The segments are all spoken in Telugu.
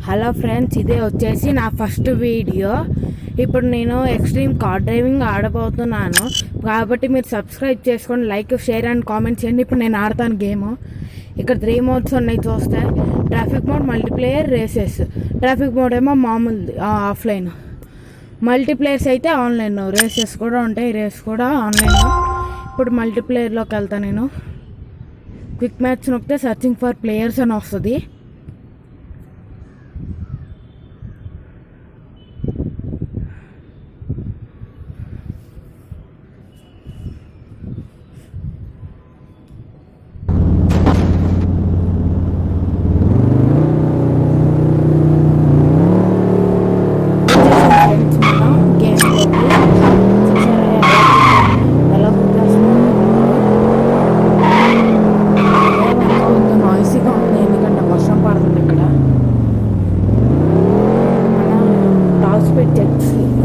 హలో ఫ్రెండ్స్, ఇదే వచ్చేసి నా ఫస్ట్ వీడియో. ఇప్పుడు నేను ఎక్స్ట్రీమ్ కార్ డ్రైవింగ్ ఆడబోతున్నాను కాబట్టి మీరు సబ్స్క్రైబ్ చేసుకొని లైక్, షేర్ అండ్ కామెంట్ చేయండి. ఇప్పుడు నేను ఆడతాను గేమ్. ఇక్కడ 3 మోడ్స్ ఉన్నాయి చూస్తే. Traffic mode, multiplayer, races. Traffic mode ఏమో మామూలుది ఆఫ్లైన్, మల్టీప్లేయర్స్ అయితే ఆన్లైన్. రేసెస్ కూడా ఉంటాయి, రేస్ కూడా ఆన్లైన్. ఇప్పుడు మల్టీప్లేయర్లోకి వెళ్తాను నేను. క్విక్ మ్యాచ్ నొక్కితే సర్చింగ్ ఫర్ ప్లేయర్స్ అని వస్తుంది.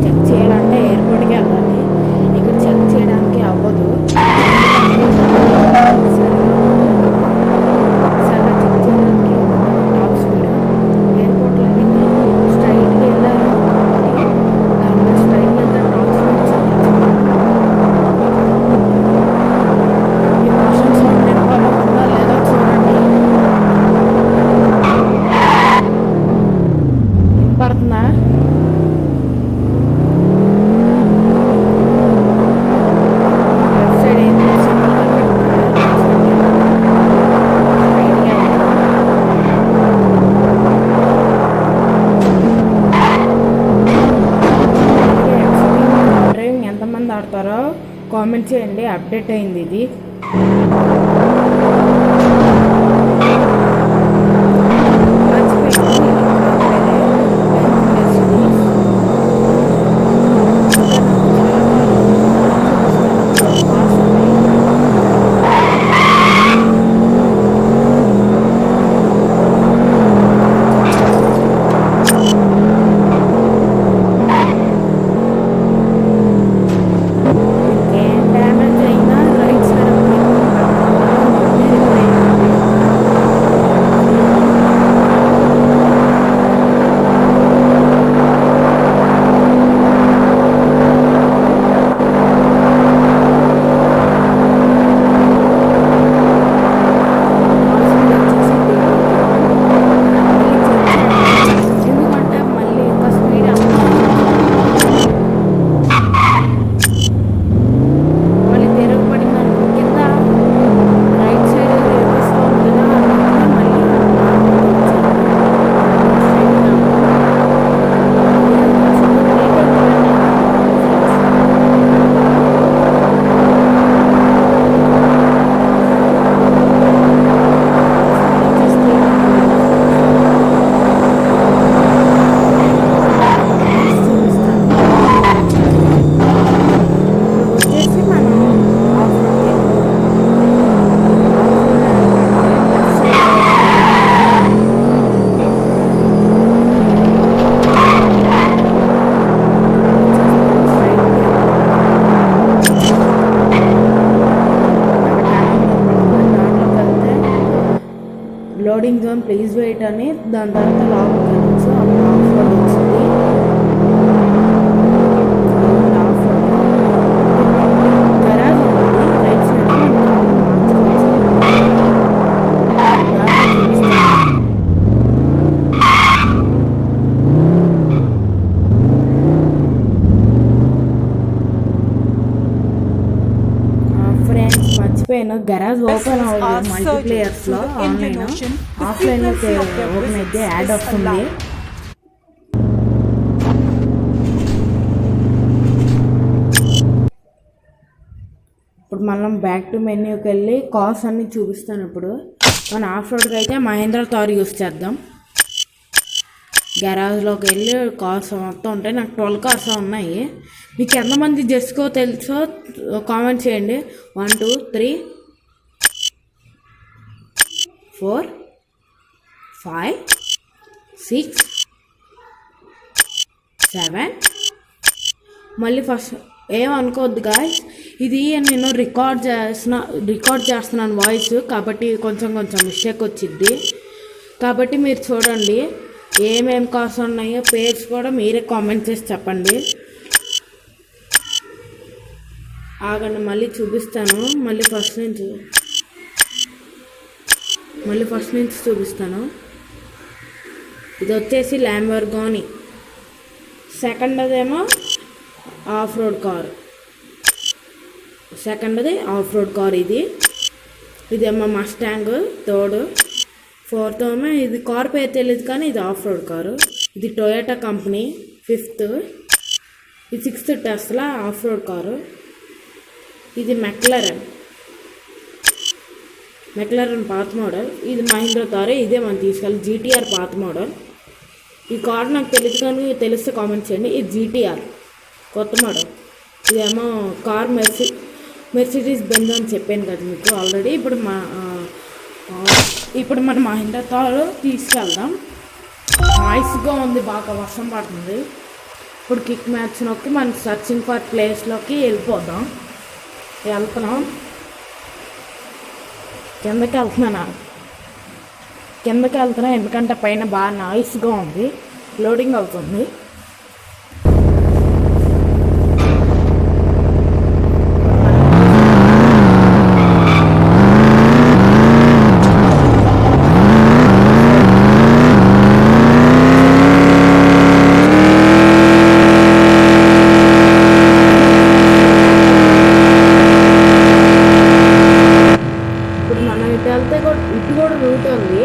చెక్ చేయాలంటే ఎయిర్పోర్ట్కి వెళ్ళాలి. ఇక్కడ చెక్ చేయడానికి అవ్వదు. సరే చెక్ చేయడానికి టాప్ స్పీడ్ ఎయిర్పోర్ట్లో అయితే స్ట్రైట్గా వెళ్ళాలి. దాంట్లో స్ట్రైట్ వెళ్తే టాప్ స్పీడ్. ఈ క్వశ్చన్స్ నేను ఫాలో ఉందా లేదా చూడండి. పడుతుందా? ఎంతమంది ఆడతారో కామెంట్ చేయండి. అప్డేట్ అయింది ఇది. లోడింగ్ జోన్ ప్లీజ్ వెయిట్ అని దాని తర్వాత లాగ్ చేయవచ్చు. అప్పుడు ఆఫ్ రోడ్ వచ్చింది. గరాజ్ ఉంది రైట్ సైడ్. ఫ్రెండ్స్ మర్చిపోయాను, గరాజ్ ఓపెన్ అవ్వదు మల్టీప్లేయర్స్లో. ఆఫ్లైన్లో ఓపెన్ అయితే యాడ్ వస్తుంది. ఇప్పుడు మనం బ్యాక్ టు మెన్యూకి వెళ్ళి కార్స్ అన్ని చూపిస్తాను. ఇప్పుడు మన ఆఫ్ రోడ్కి అయితే మహేంద్ర థార్ యూస్ చేద్దాం. గరాజ్లోకి వెళ్ళి కార్స్ మొత్తం ఉంటాయి. నాకు 12 కార్స్ ఉన్నాయి. మీకు ఎంతమంది జెస్కో తెలుసో కామెంట్ చేయండి. 1 2 3 4 5 6 7. మళ్ళీ ఫస్ట్ ఏమనుకోవద్దు గాయ్స్, ఇది నేను రికార్డ్ చేస్తున్నాను వాయిస్ కాబట్టి కొంచెం మిస్టేక్ వచ్చింది. కాబట్టి మీరు చూడండి. ఏమేం కార్స్ ఉన్నాయో పేర్స్ కూడా మీరే కామెంట్ చేసి చెప్పండి. ఆగండి, మళ్ళీ చూపిస్తాను. మళ్ళీ ఫస్ట్ నుంచి చూపిస్తాను. ఇది వచ్చేసి ల్యాంబోర్గిని. సెకండ్ అదేమో ఆఫ్ రోడ్ కారు. ఇదేమో మస్టాంగ్. ఫోర్త్ ఏమో ఇది కార్ పేరు తెలియదు కానీ ఇది ఆఫ్ రోడ్ కారు. ఇది టొయోటా కంపెనీ. ఫిఫ్త్ ఇది 6th Tesla of road car. ఇది మెక్లరెన్ పాత మోడల్. ఇది మహీంద్రా కారు. ఇదే మనం తీసుకెళ్ళి జీటీఆర్ పాత మోడల్. ఈ కారు నాకు తెలియదు కానీ తెలిస్తే కామెంట్ చేయండి. ఇది జీటీఆర్ కొత్త మోడల్. ఇదేమో కార్ మెర్సిడీస్ బెంజ్ అని చెప్పాను కదా మీకు ఆల్రెడీ. ఇప్పుడు మన మహీంద్రా కారు తీసుకెళ్దాం. నాయిస్గా ఉంది, బాగా వర్షం పడుతుంది. ఇప్పుడు కిక్ మ్యాచ్ నొక్కి మన సర్చింగ్ ఫర్ ప్లేస్లోకి వెళ్తున్నాం. కిందకి వెళ్తున్నా ఎందుకంటే పైన బాగా నాయిస్గా ఉంది, లోడింగ్ అవుతుంది. ఇటు కూడా రూట్ ఉంది.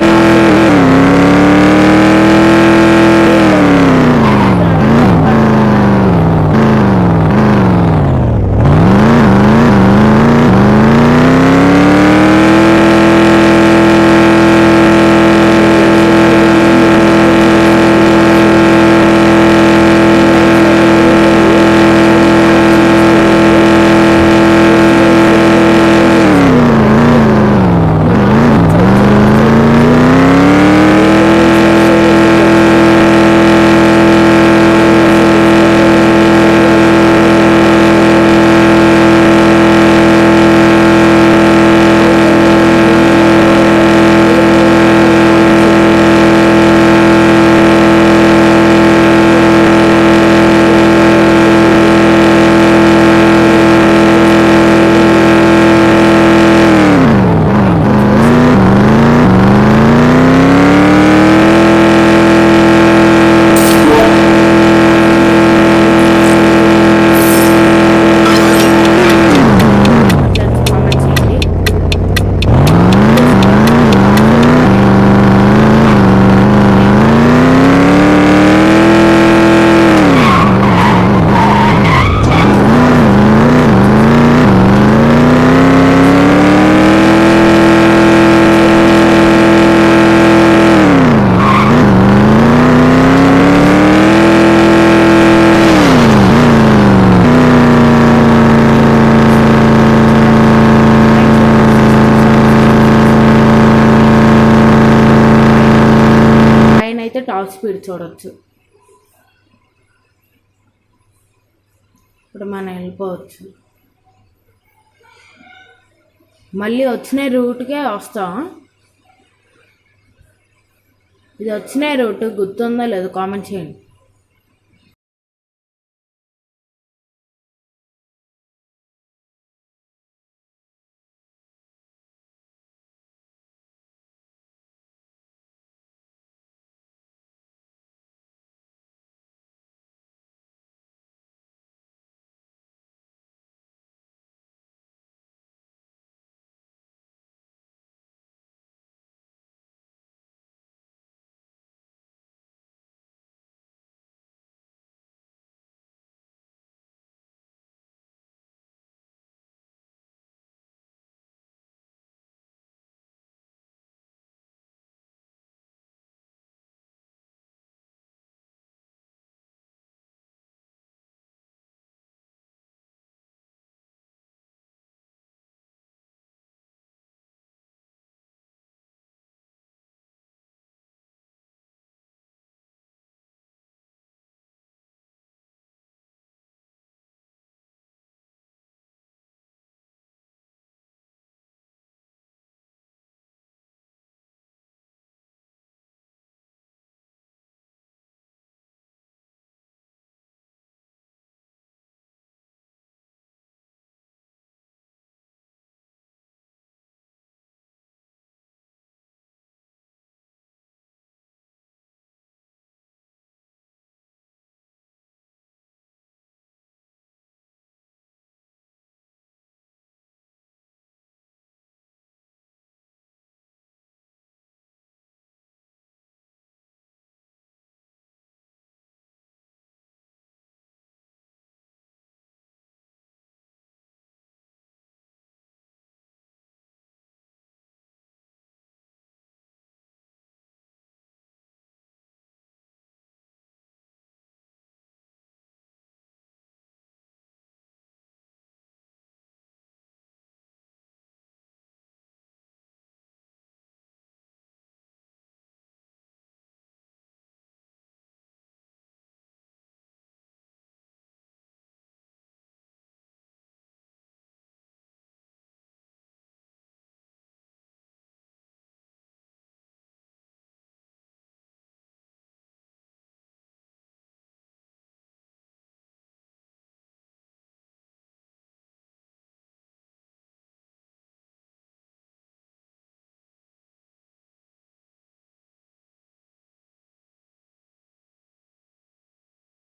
టాప్ స్పీడ్ చూడవచ్చు. ఇప్పుడు మనం వెళ్ళిపోవచ్చు. మళ్ళీ వచ్చిన రూట్కే వస్తాం. ఇది వచ్చిన రూట్ గుర్తుందో లేదో కామెంట్ చేయండి.